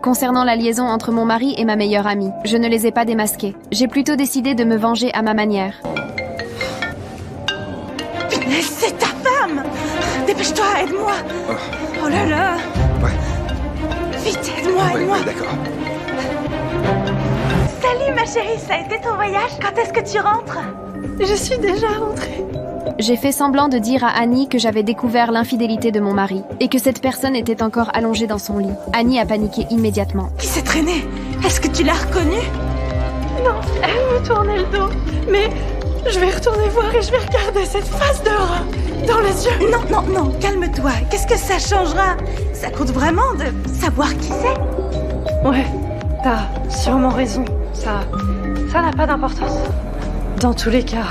concernant la liaison entre mon mari et ma meilleure amie. Je ne les ai pas démasqués. J'ai plutôt décidé de me venger à ma manière. Mais c'est ta femme! Dépêche-toi, aide-moi! Oh là là! Ouais. Vite, aide-moi, aide-moi! Ouais, d'accord. Salut ma chérie, ça a été ton voyage? Quand est-ce que tu rentres? Je suis déjà rentrée. J'ai fait semblant de dire à Annie que j'avais découvert l'infidélité de mon mari et que cette personne était encore allongée dans son lit. Annie a paniqué immédiatement. Qui s'est traîné? Est-ce que tu l'as reconnue? Non, elle me tournait le dos. Mais je vais retourner voir et je vais regarder cette face dehors dans les yeux. Non, calme-toi. Qu'est-ce que ça changera? Ça compte vraiment de savoir qui c'est? Ouais, t'as sûrement raison. Ça n'a pas d'importance. Dans tous les cas,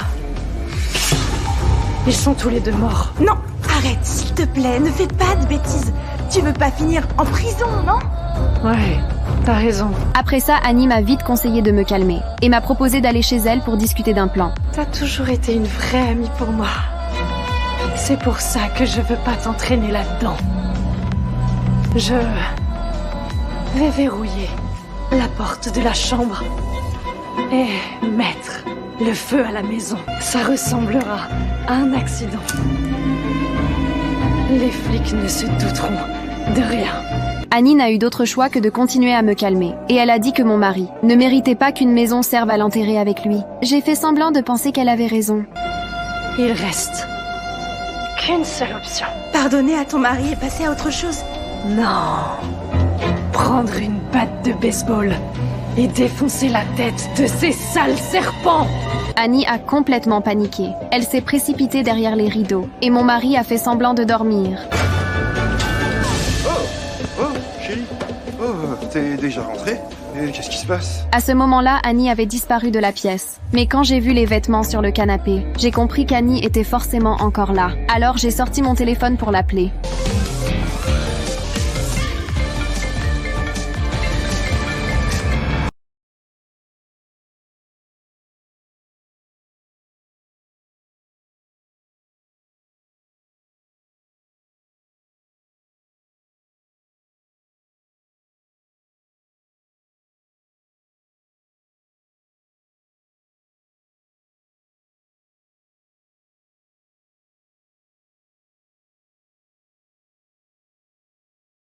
ils sont tous les deux morts. Non, arrête, s'il te plaît, ne fais pas de bêtises. Tu veux pas finir en prison, non? Ouais, t'as raison. Après ça, Annie m'a vite conseillé de me calmer et m'a proposé d'aller chez elle pour discuter d'un plan. T'as toujours été une vraie amie pour moi. C'est pour ça que je veux pas t'entraîner là-dedans. Je vais verrouiller la porte de la chambre et mettre le feu à la maison. Ça ressemblera à un accident. Les flics ne se douteront de rien. Annie n'a eu d'autre choix que de continuer à me calmer. Et elle a dit que mon mari ne méritait pas qu'une maison serve à l'enterrer avec lui. J'ai fait semblant de penser qu'elle avait raison. Il reste qu'une seule option. Pardonner à ton mari et passer à autre chose. Non. Prendre une batte de baseball et défoncer la tête de ces sales serpents. Annie a complètement paniqué. Elle s'est précipitée derrière les rideaux. Et mon mari a fait semblant de dormir. Oh, chérie. Oh, t'es déjà rentrée? Et qu'est-ce qui se passe? À ce moment-là, Annie avait disparu de la pièce. Mais quand j'ai vu les vêtements sur le canapé, j'ai compris qu'Annie était forcément encore là. Alors j'ai sorti mon téléphone pour l'appeler.